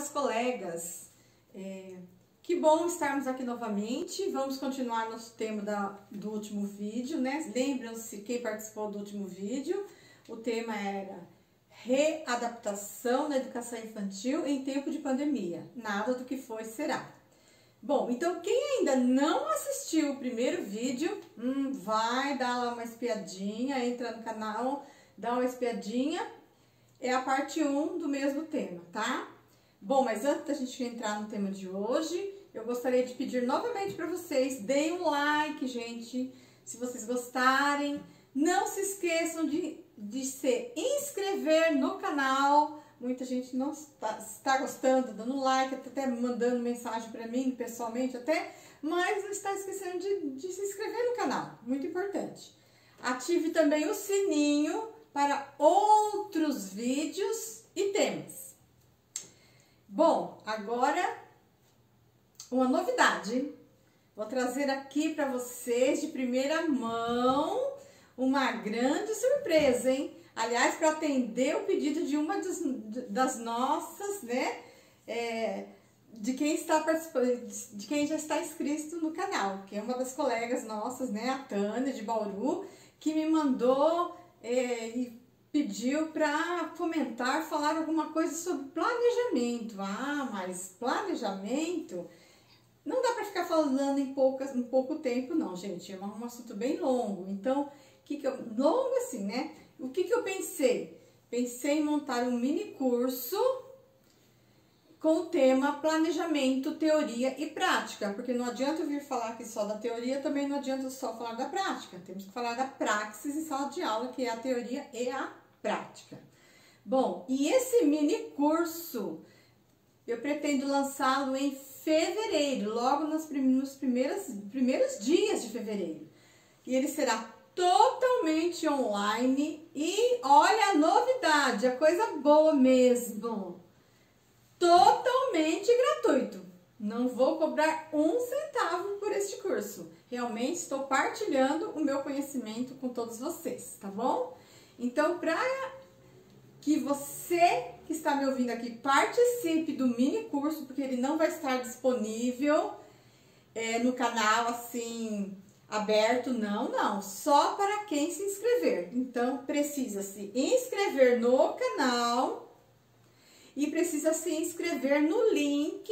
caras colegas, que bom estarmos aqui novamente. Vamos continuar nosso tema do último vídeo, né? Lembram-se quem participou do último vídeo, o tema era readaptação na educação infantil em tempo de pandemia, nada do que foi será. Bom, então quem ainda não assistiu o primeiro vídeo, vai dar lá uma espiadinha, entra no canal, dá uma espiadinha, é a parte 1 do mesmo tema, tá? Bom, mas antes da gente entrar no tema de hoje, eu gostaria de pedir novamente para vocês, deem um like, gente, se vocês gostarem. Não se esqueçam de se inscrever no canal. Muita gente não está gostando, dando like, até mandando mensagem para mim, pessoalmente até, mas não está esquecendo de se inscrever no canal, muito importante. Ative também o sininho para outros vídeos e temas. Bom, agora uma novidade. Vou trazer aqui para vocês de primeira mão uma grande surpresa, hein? Aliás, para atender o pedido de uma das nossas, né? De quem está participando, de quem já está inscrito no canal, que é uma das colegas nossas, né? A Tânia de Bauru, que me mandou e pediu para comentar, falar alguma coisa sobre planejamento. Ah, mas planejamento não dá para ficar falando em pouco tempo, não, gente. É um assunto bem longo. Então, longo assim, né? O que eu pensei? Pensei em montar um mini curso com o tema planejamento, teoria e prática, porque não adianta eu vir falar aqui só da teoria, também não adianta só falar da prática. Temos que falar da praxis em sala de aula, que é a teoria e a prática. Bom, e esse mini curso eu pretendo lançá-lo em fevereiro, logo nos primeiros dias de fevereiro. E ele será totalmente online e olha a novidade, a coisa boa mesmo. Totalmente gratuito. Não vou cobrar um centavo por este curso. Realmente estou partilhando o meu conhecimento com todos vocês, tá bom? Então, para que você que está me ouvindo aqui participe do mini curso, porque ele não vai estar disponível no canal assim aberto, não, só para quem se inscrever. Então, precisa se inscrever no canal e precisa se inscrever no link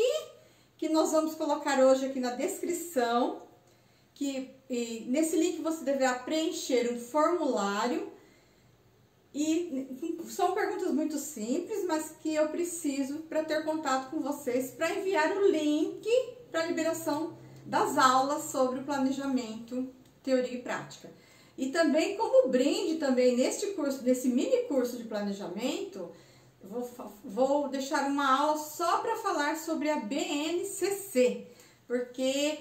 que nós vamos colocar hoje aqui na descrição, e nesse link você deverá preencher um formulário, e são perguntas muito simples, mas que eu preciso para ter contato com vocês, para enviar o link para a liberação das aulas sobre o planejamento, teoria e prática. E também como brinde também neste curso, nesse mini curso de planejamento, vou deixar uma aula só para falar sobre a BNCC, porque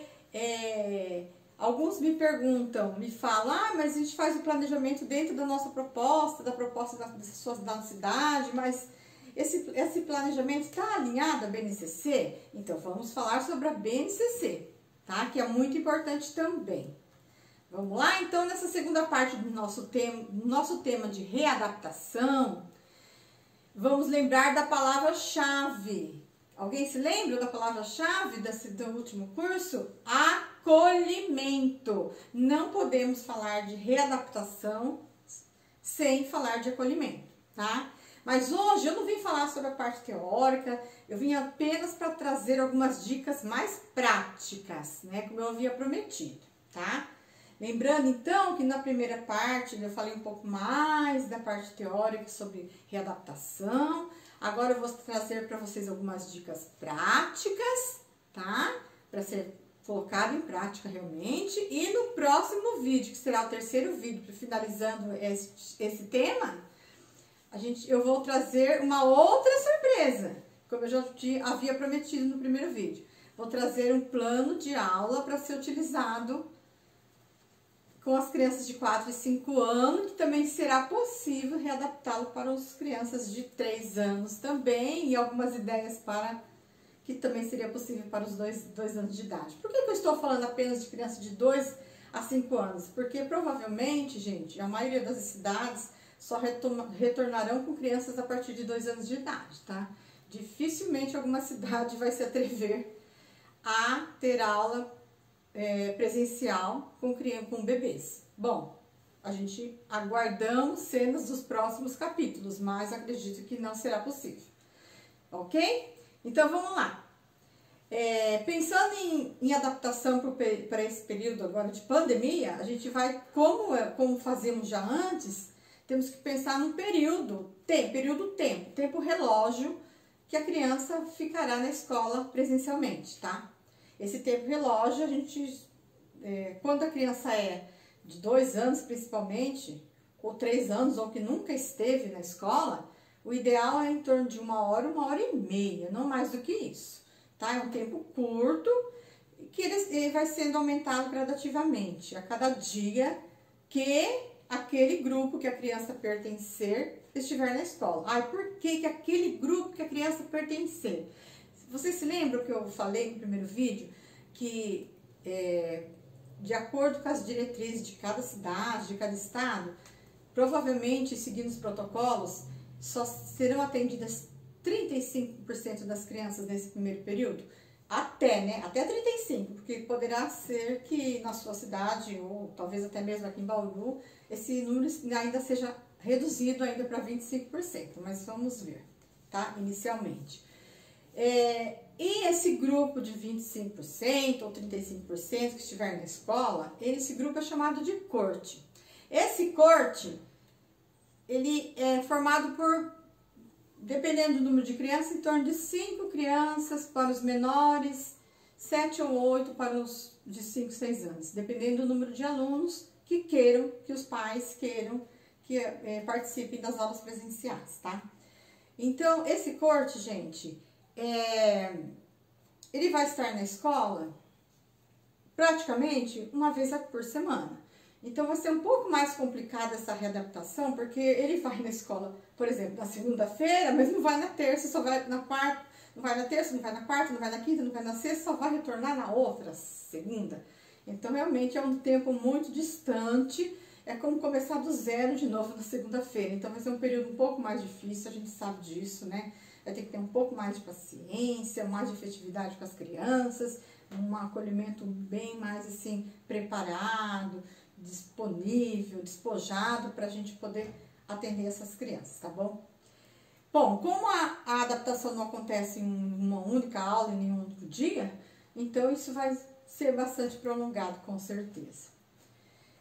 alguns me perguntam, me falam, mas a gente faz o planejamento dentro da nossa proposta, da proposta da cidade, mas esse planejamento está alinhado à BNCC? Então vamos falar sobre a BNCC, tá? Que é muito importante também. Vamos lá? Então, nessa segunda parte do nosso tema de readaptação, vamos lembrar da palavra-chave. Alguém se lembra da palavra-chave do último curso? Acolhimento. Não podemos falar de readaptação sem falar de acolhimento, tá? Mas hoje eu não vim falar sobre a parte teórica, eu vim apenas para trazer algumas dicas mais práticas, né? Como eu havia prometido, tá? Lembrando, então, que na primeira parte eu falei um pouco mais da parte teórica sobre readaptação. Agora eu vou trazer para vocês algumas dicas práticas, tá? Para ser colocado em prática realmente. E no próximo vídeo, que será o terceiro vídeo, finalizando esse tema, eu vou trazer uma outra surpresa, como eu já havia prometido no primeiro vídeo. Vou trazer um plano de aula para ser utilizado com as crianças de 4 e 5 anos, que também será possível readaptá-lo para as crianças de 3 anos também, e algumas ideias para que também seria possível para os 2 anos de idade. Por que eu estou falando apenas de crianças de 2 a 5 anos? Porque provavelmente, gente, a maioria das cidades só retornarão com crianças a partir de 2 anos de idade, tá? dificilmente alguma cidade vai se atrever a ter aula presencial com bebês. Bom, a gente aguardamos cenas dos próximos capítulos, mas acredito que não será possível, ok? Então vamos lá. Pensando em adaptação para esse período agora de pandemia, a gente vai, como fazíamos já antes, temos que pensar num tempo relógio que a criança ficará na escola presencialmente, tá? Esse tempo relógio, quando a criança é de 2 anos principalmente, ou 3 anos, ou que nunca esteve na escola, o ideal é em torno de 1 hora e meia, não mais do que isso, tá? É um tempo curto, que ele vai sendo aumentado gradativamente, a cada dia que aquele grupo que a criança pertencer estiver na escola. Por que aquele grupo que a criança pertencer? Vocês se lembram que eu falei no primeiro vídeo que de acordo com as diretrizes de cada cidade, de cada estado, provavelmente seguindo os protocolos, só serão atendidas 35% das crianças nesse primeiro período? Até 35%, porque poderá ser que na sua cidade, ou talvez até mesmo aqui em Bauru, esse número ainda seja reduzido ainda para 25%, mas vamos ver, tá? Inicialmente. E esse grupo de 25% ou 35% que estiver na escola, esse grupo é chamado de corte. Esse corte, ele é formado por, dependendo do número de crianças, em torno de 5 crianças para os menores, 7 ou 8 para os de 5, 6 anos, dependendo do número de alunos que os pais queiram que participem das aulas presenciais, tá? Então, esse corte, gente, ele vai estar na escola praticamente uma vez por semana. Então, vai ser um pouco mais complicada essa readaptação, porque ele vai na escola, por exemplo, na segunda-feira, mas não vai na terça, só vai na quarta, não vai na terça, não vai na quarta, não vai na quinta, não vai na sexta, só vai retornar na outra segunda. Então, realmente é um tempo muito distante, é como começar do zero de novo na segunda-feira. Então, vai ser um período um pouco mais difícil, a gente sabe disso, né? Vai ter que ter um pouco mais de paciência, mais de efetividade com as crianças, um acolhimento bem mais, assim, preparado, disponível, despojado, para a gente poder atender essas crianças, tá bom? Bom, como a adaptação não acontece em uma única aula, em nenhum único dia, então isso vai ser bastante prolongado, com certeza.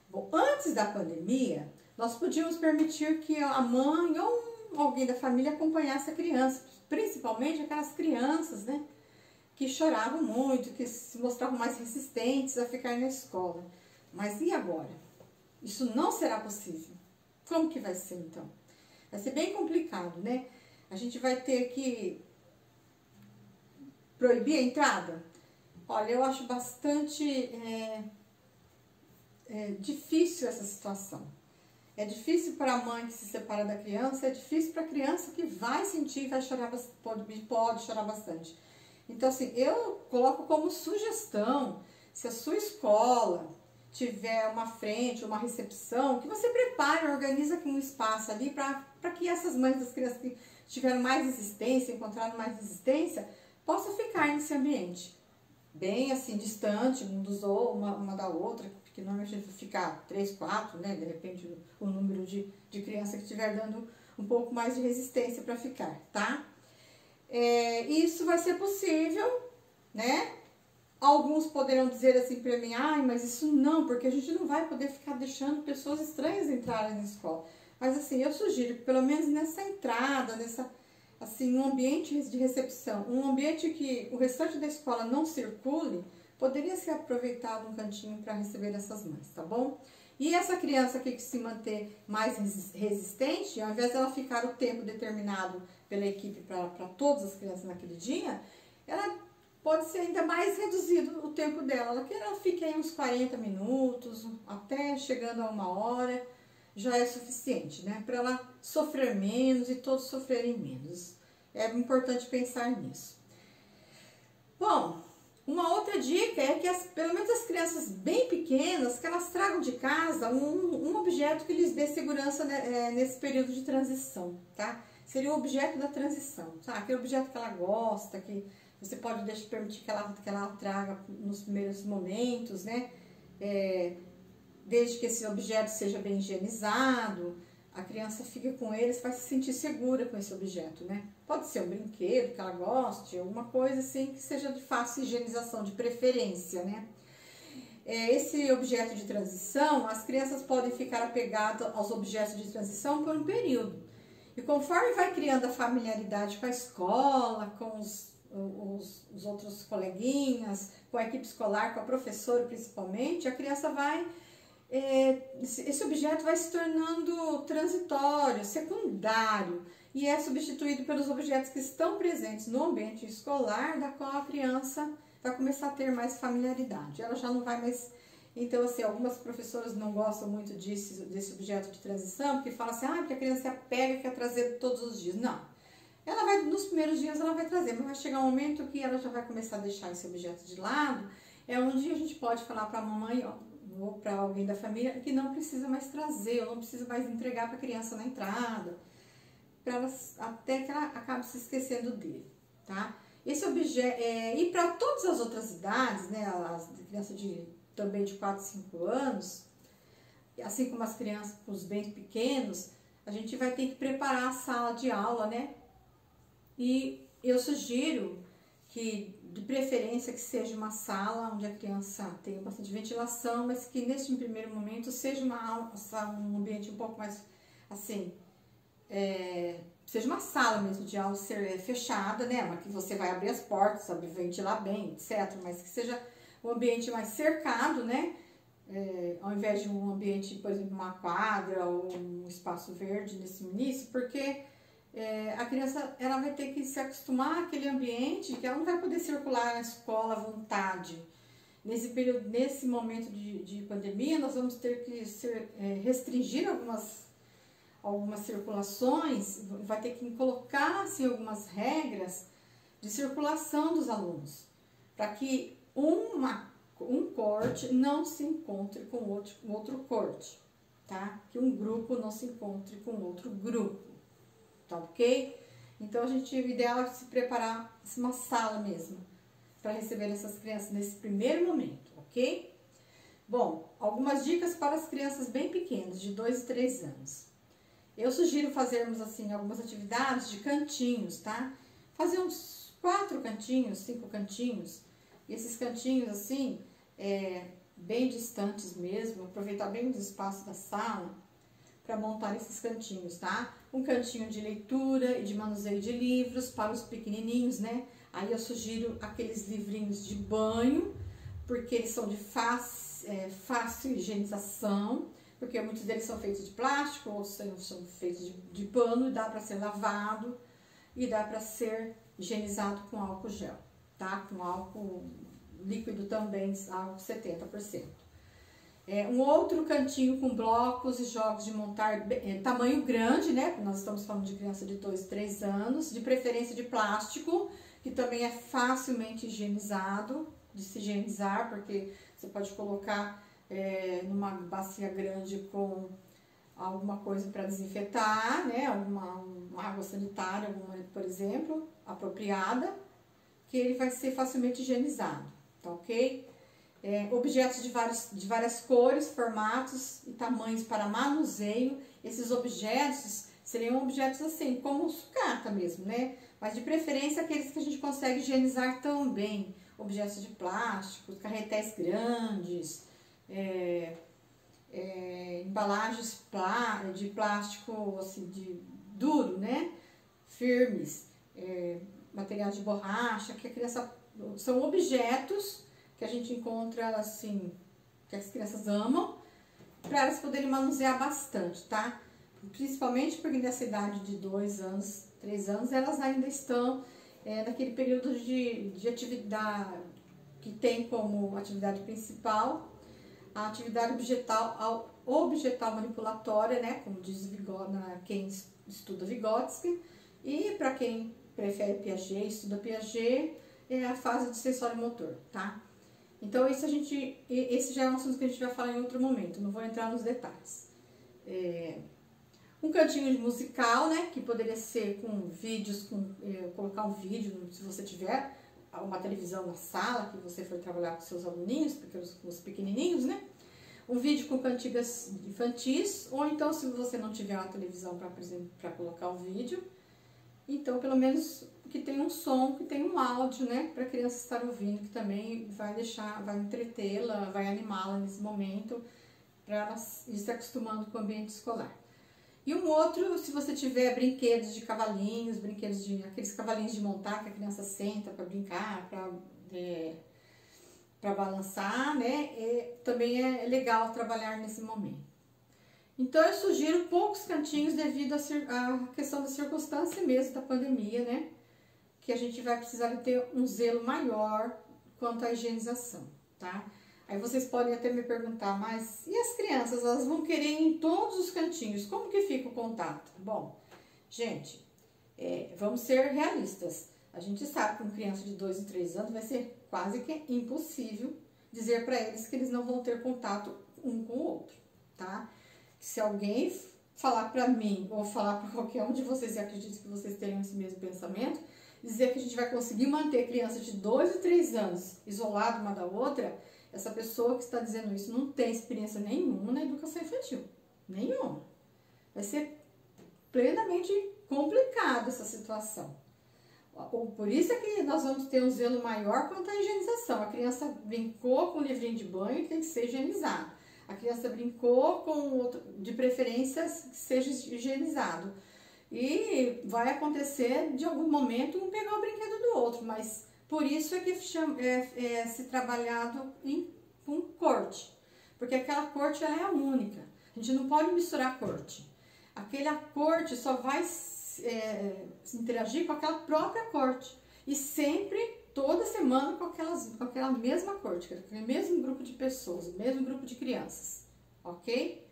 Bom, antes da pandemia, nós podíamos permitir que a mãe ou alguém da família acompanhasse a criança, principalmente aquelas crianças, né, que choravam muito, que se mostravam mais resistentes a ficar na escola. Mas e agora? Isso não será possível. Como que vai ser, então? Vai ser bem complicado, né? A gente vai ter que proibir a entrada? Olha, eu acho bastante difícil essa situação. É difícil para a mãe que se separa da criança, é difícil para a criança que vai sentir e vai chorar, pode chorar bastante. Então, assim, eu coloco como sugestão, se a sua escola tiver uma frente, uma recepção, que você prepare, organiza aqui um espaço ali para que essas mães das crianças que tiveram mais resistência, encontraram mais resistência, possam ficar nesse ambiente. Bem assim, distante uma da outra, porque normalmente a gente ficar 3, 4, né? De repente o número de criança que estiver dando um pouco mais de resistência para ficar, tá? Isso vai ser possível, né? Alguns poderão dizer assim para mim, mas isso não, porque a gente não vai poder ficar deixando pessoas estranhas entrarem na escola. Mas assim, eu sugiro que pelo menos nessa entrada, um ambiente de recepção, um ambiente que o restante da escola não circule, poderia ser aproveitado um cantinho para receber essas mães, tá bom? E essa criança aqui que se manter mais resistente, ao invés dela ficar o tempo determinado pela equipe para todas as crianças naquele dia, ela pode ser ainda mais reduzido o tempo dela. Que ela fique aí uns 40 minutos, até chegando a 1 hora, já é suficiente, né? Para ela sofrer menos e todos sofrerem menos. É importante pensar nisso. Bom, uma outra dica é que pelo menos as crianças bem pequenas, que elas tragam de casa um objeto que lhes dê segurança nesse período de transição, tá? seria o objeto da transição, sabe? Aquele objeto que ela gosta, que você pode permitir que ela traga nos primeiros momentos, né? Desde que esse objeto seja bem higienizado, a criança fica com ele, vai se sentir segura com esse objeto, né? Pode ser um brinquedo que ela goste, alguma coisa assim que seja de fácil higienização, de preferência, né? Esse objeto de transição, as crianças podem ficar apegadas aos objetos de transição por um período. E conforme vai criando a familiaridade com a escola, com os outros coleguinhas, com a equipe escolar, com a professora principalmente, a criança esse objeto vai se tornando transitório, secundário, e é substituído pelos objetos que estão presentes no ambiente escolar, da qual a criança vai começar a ter mais familiaridade. Ela já não vai mais... Então, assim, algumas professoras não gostam muito desse objeto de transição, porque falam assim, porque a criança se apega e quer trazer todos os dias. Não. Ela vai, nos primeiros dias ela vai trazer, mas vai chegar um momento que ela já vai começar a deixar esse objeto de lado, onde a gente pode falar para a mamãe, ou para alguém da família, que não precisa mais trazer, ou não precisa mais entregar para a criança na entrada, até que ela acabe se esquecendo dele, tá? Esse objeto, e para todas as outras idades, né, as crianças também de 4, 5 anos, assim como as crianças, os bem pequenos, a gente vai ter que preparar a sala de aula, né? E eu sugiro que, de preferência, que seja uma sala onde a criança tenha bastante ventilação, mas que neste primeiro momento seja um ambiente um pouco mais, assim, seja uma sala mesmo de aula fechada, né? Mas que você vai abrir as portas, sabe, ventilar bem, etc. Mas que seja um ambiente mais cercado, né? Ao invés de um ambiente, por exemplo, uma quadra ou um espaço verde nesse início, porque a criança ela vai ter que se acostumar àquele ambiente, que ela não vai poder circular na escola à vontade. Nesse período, nesse momento de pandemia, nós vamos ter que restringir algumas circulações, vai ter que colocar assim, algumas regras de circulação dos alunos, para que um corte não se encontre com outro corte, tá? Que um grupo não se encontre com outro grupo. Tá ok? Então, o ideal é se preparar uma sala mesmo, para receber essas crianças nesse primeiro momento, ok? Bom, algumas dicas para as crianças bem pequenas, de 2 e 3 anos. Eu sugiro fazermos, assim, algumas atividades de cantinhos, tá? Fazer uns 4 cantinhos, 5 cantinhos, e esses cantinhos, assim, bem distantes mesmo, aproveitar bem os espaços da sala, para montar esses cantinhos, tá? Um cantinho de leitura e de manuseio de livros para os pequenininhos, né? Aí eu sugiro aqueles livrinhos de banho, porque eles são de fácil higienização, porque muitos deles são feitos de plástico, outros são feitos de pano, e dá para ser lavado e dá para ser higienizado com álcool gel, tá? Com álcool líquido também, álcool 70%. Um outro cantinho com blocos e jogos de montar, tamanho grande, né? Nós estamos falando de criança de 2, 3 anos, de preferência de plástico, que também é facilmente higienizado, de se higienizar, porque você pode colocar numa bacia grande com alguma coisa para desinfetar, né? Uma água sanitária, por exemplo, apropriada, que ele vai ser facilmente higienizado, tá ok? Objetos de várias cores, formatos e tamanhos para manuseio. Esses objetos seriam objetos assim, como sucata mesmo, né? Mas de preferência aqueles que a gente consegue higienizar também. Objetos de plástico, carretéis grandes, embalagens de plástico assim, duro, né? Firmes, materiais de borracha, que a criança... São objetos que a gente encontra, assim, que as crianças amam, para elas poderem manusear bastante, tá? Principalmente porque nessa idade de 2 anos, 3 anos, elas ainda estão naquele período de atividade, que tem como atividade principal a atividade objetal manipulatória, né? Como diz quem estuda Vygotsky, e para quem prefere Piaget, estuda Piaget, é a fase de sensório-motor, tá? Então, esse já é um assunto que a gente vai falar em outro momento, não vou entrar nos detalhes. Um cantinho de musical, né, que poderia ser com vídeos, colocar um vídeo, se você tiver uma televisão na sala, que você for trabalhar com seus aluninhos, porque os pequenininhos, né? Um vídeo com cantigas infantis, ou então se você não tiver uma televisão para colocar um vídeo, então pelo menos que tenha um som, que tenha um áudio, né, para a criança estar ouvindo, que também vai entretê-la, vai animá-la nesse momento, para ela ir se acostumando com o ambiente escolar. E um outro, se você tiver brinquedos de cavalinhos, aqueles cavalinhos de montar que a criança senta para brincar, para balançar, né? Também é legal trabalhar nesse momento. Então eu sugiro poucos cantinhos devido à questão da circunstância mesmo da pandemia, né? Que a gente vai precisar ter um zelo maior quanto à higienização, tá? Aí vocês podem até me perguntar, mas e as crianças? Elas vão querer ir em todos os cantinhos, como que fica o contato? Bom, gente, vamos ser realistas. A gente sabe que com criança de 2 e 3 anos vai ser quase que impossível dizer para eles que eles não vão ter contato um com o outro, tá? Se alguém falar para mim ou falar para qualquer um de vocês, e acredito que vocês tenham esse mesmo pensamento, dizer que a gente vai conseguir manter criança de 2 e 3 anos isolada uma da outra, essa pessoa que está dizendo isso não tem experiência nenhuma na educação infantil. Nenhuma. Vai ser plenamente complicada essa situação. Por isso é que nós vamos ter um zelo maior quanto à higienização. A criança brincou com o livrinho de banho, tem que ser higienizado. A criança brincou com outro, de preferência que seja higienizado. E vai acontecer de algum momento um pegar o brinquedo do outro, mas por isso é que se trabalhado com corte, porque aquela corte ela é a única. A gente não pode misturar corte. Aquela corte só vai se interagir com aquela própria corte e sempre, toda semana, com aquela mesma corte, com aquele mesmo grupo de pessoas, o mesmo grupo de crianças, ok?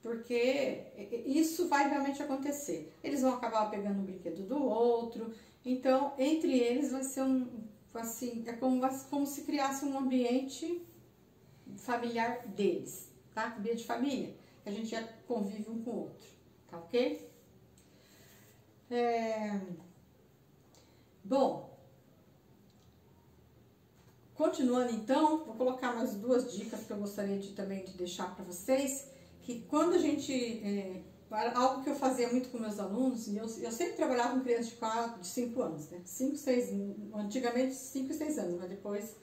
Porque isso vai realmente acontecer. Eles vão acabar pegando um brinquedo do outro. Então, entre eles vai ser como se criasse um ambiente familiar deles, tá? Ambiente de família, que a gente já convive um com o outro, tá ok? Bom, continuando então, vou colocar mais 2 dicas que eu gostaria também de deixar para vocês, que quando a gente... algo que eu fazia muito com meus alunos, e eu sempre trabalhava com crianças de 5 anos, né? 5, 6, antigamente 5 e 6 anos, mas depois,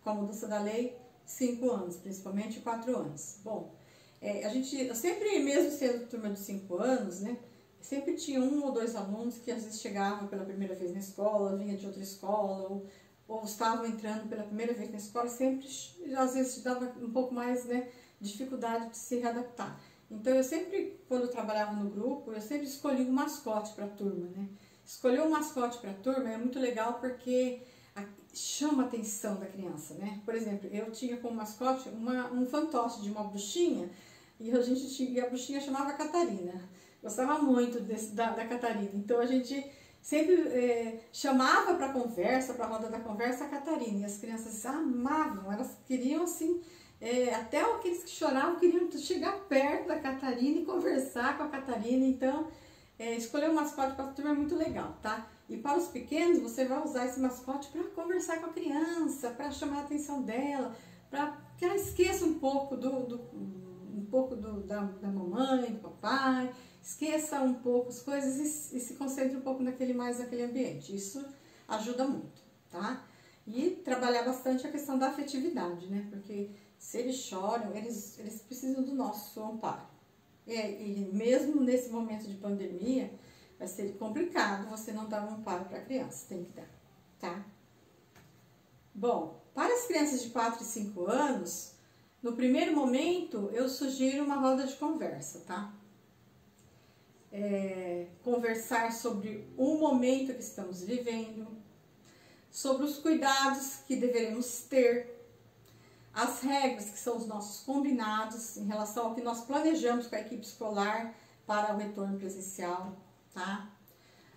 com a mudança da lei, 5 anos, principalmente 4 anos. Bom, eu sempre, mesmo sendo turma de 5 anos, né? Sempre tinha 1 ou 2 alunos que às vezes chegavam pela primeira vez na escola, vinha de outra escola, ou estavam entrando pela primeira vez na escola, sempre, às vezes, dava um pouco mais, né, dificuldade de se readaptar. Então, eu sempre, quando eu trabalhava no grupo, eu sempre escolhi um mascote para a turma, né? Escolher um mascote para a turma é muito legal porque chama a atenção da criança, né? Por exemplo, eu tinha como mascote um fantoche de uma bruxinha e a bruxinha chamava Catarina. Gostava muito da Catarina. Então, a gente sempre chamava para conversa, para a roda da conversa, a Catarina. E as crianças amavam, elas queriam assim... até aqueles que choravam queriam chegar perto da Catarina e conversar com a Catarina. Então, escolher um mascote para a turma é muito legal, tá? E para os pequenos, você vai usar esse mascote para conversar com a criança, para chamar a atenção dela, para que ela esqueça um pouco da mamãe, do papai, esqueça um pouco as coisas e se concentre um pouco naquele ambiente. Isso ajuda muito, tá? E trabalhar bastante a questão da afetividade, né? Porque se eles choram, eles precisam do nosso amparo. E mesmo nesse momento de pandemia, vai ser complicado você não dar um amparo para a criança, tem que dar, tá? Bom, para as crianças de 4 e 5 anos, no primeiro momento, eu sugiro uma roda de conversa, tá? Conversar sobre o momento que estamos vivendo, sobre os cuidados que deveremos ter, as regras que são os nossos combinados em relação ao que nós planejamos com a equipe escolar para o retorno presencial, tá?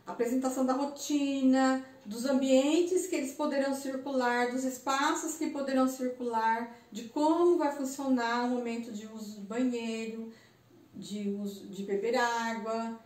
A apresentação da rotina, dos ambientes que eles poderão circular, dos espaços que poderão circular, de como vai funcionar o momento de uso do banheiro, de uso de beber água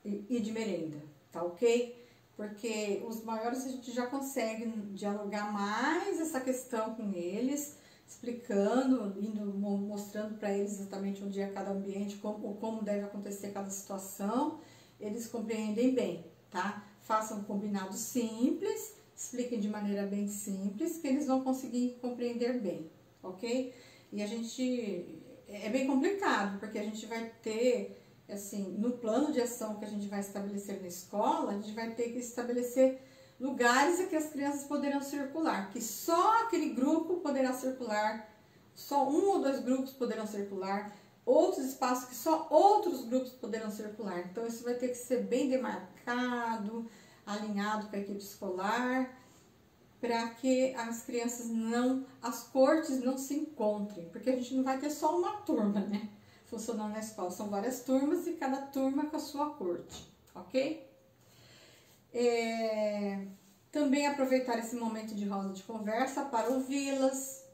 e de merenda, tá ok? Porque os maiores a gente já consegue dialogar mais essa questão com eles, explicando, mostrando para eles exatamente onde é cada ambiente, como deve acontecer cada situação, eles compreendem bem, tá? Façam um combinado simples, expliquem de maneira bem simples, que eles vão conseguir compreender bem, ok? E a gente, é bem complicado, porque a gente vai ter, assim, no plano de ação que a gente vai estabelecer na escola, a gente vai ter que estabelecer lugares em que as crianças poderão circular, que só aquele grupo poderá circular, só um ou dois grupos poderão circular, outros espaços que só outros grupos poderão circular. Então, isso vai ter que ser bem demarcado, alinhado com a equipe escolar, para que as crianças as cortes não se encontrem, porque a gente não vai ter só uma turma, né, funcionando na escola, são várias turmas e cada turma com a sua corte, ok? Também aproveitar esse momento de roda de conversa para ouvi-las,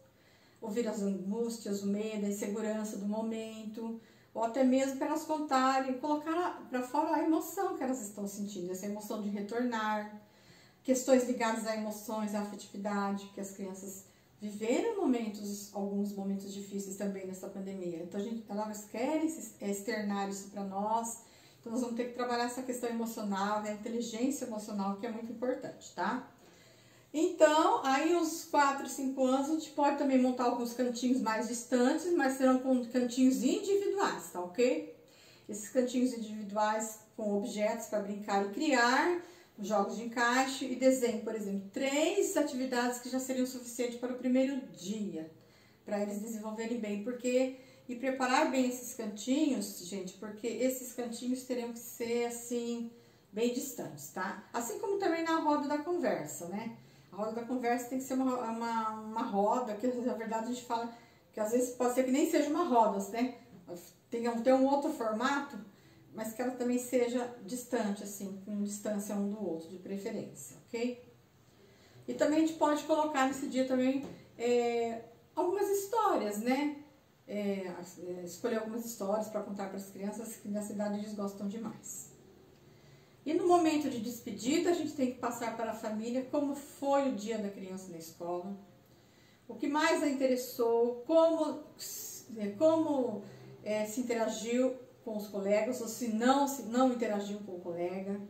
ouvir as angústias, o medo, a insegurança do momento, ou até mesmo para elas contarem, colocar para fora a emoção que elas estão sentindo, essa emoção de retornar, questões ligadas a emoções, à afetividade, que as crianças viveram alguns momentos difíceis também nessa pandemia. Então, elas querem externar isso para nós. Então, nós vamos ter que trabalhar essa questão emocional, a inteligência emocional, que é muito importante, tá? Então, aí uns 4, 5 anos, a gente pode também montar alguns cantinhos mais distantes, mas serão cantinhos individuais, tá ok? Esses cantinhos individuais com objetos para brincar e criar, jogos de encaixe e desenho, por exemplo, 3 atividades que já seriam suficientes para o primeiro dia, para eles desenvolverem bem, e preparar bem esses cantinhos, gente, porque esses cantinhos teriam que ser, assim, bem distantes, tá? Assim como também na roda da conversa, né? A roda da conversa tem que ser uma roda, que na verdade a gente fala que às vezes pode ser que nem seja uma roda, né? Tem um outro formato, mas que ela também seja distante, assim, com distância um do outro, de preferência, ok? E também a gente pode colocar nesse dia também algumas histórias, né? Escolher algumas histórias para contar para as crianças, que na cidade eles gostam demais. E no momento de despedida, a gente tem que passar para a família como foi o dia da criança na escola, o que mais a interessou, como se interagiu com os colegas, ou se não interagiu com o colega,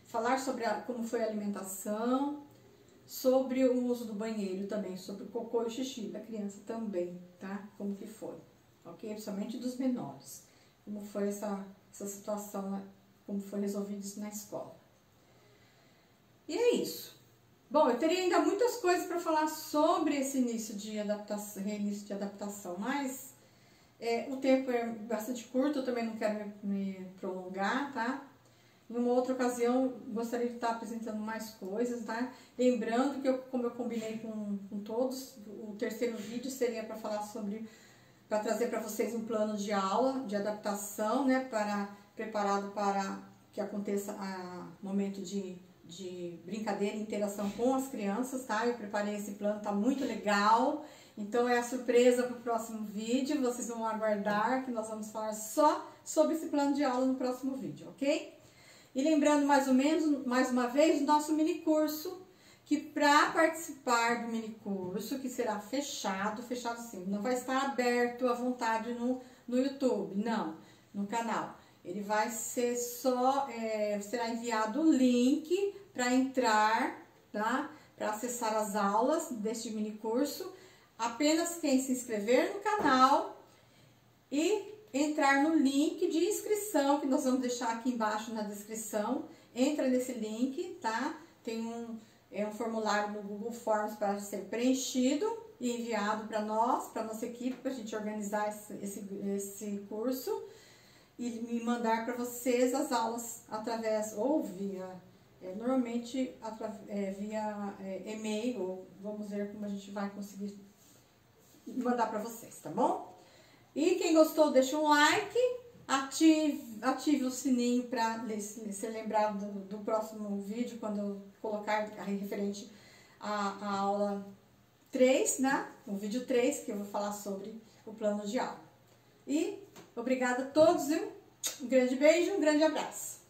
falar sobre como foi a alimentação, sobre o uso do banheiro também, sobre o cocô e o xixi da criança também, tá? Como que foi, ok? Principalmente dos menores, como foi essa situação, né? Como foi resolvido isso na escola. E é isso. Bom, eu teria ainda muitas coisas para falar sobre esse reinício de adaptação, mas o tempo é bastante curto, eu também não quero me prolongar, tá? Em uma outra ocasião, gostaria de estar apresentando mais coisas, tá? Lembrando que, como eu combinei com todos, o terceiro vídeo seria para falar para trazer para vocês um plano de aula, de adaptação, né? Preparado para que aconteça momento de brincadeira e interação com as crianças, tá? Eu preparei esse plano, tá muito legal. Então, é a surpresa para o próximo vídeo, vocês vão aguardar que nós vamos falar só sobre esse plano de aula no próximo vídeo, ok? E lembrando mais uma vez, o nosso mini curso, que para participar do mini curso, que será fechado sim, não vai estar aberto à vontade no YouTube, não, no canal. Ele vai ser será enviado o link para entrar, tá? Para acessar as aulas deste mini curso. Apenas quem se inscrever no canal e entrar no link de inscrição, que nós vamos deixar aqui embaixo na descrição. Entra nesse link, tá? Tem um formulário no Google Forms para ser preenchido e enviado para nossa equipe, para a gente organizar esse curso e me mandar para vocês as aulas através, ou normalmente via e-mail, ou vamos ver como a gente vai conseguir mandar para vocês, tá bom? E quem gostou, deixa um like, ative o sininho para ser lembrado do próximo vídeo, quando eu colocar referente à aula 3, né? O vídeo 3, que eu vou falar sobre o plano de aula. E obrigada a todos, viu? Um grande beijo, um grande abraço.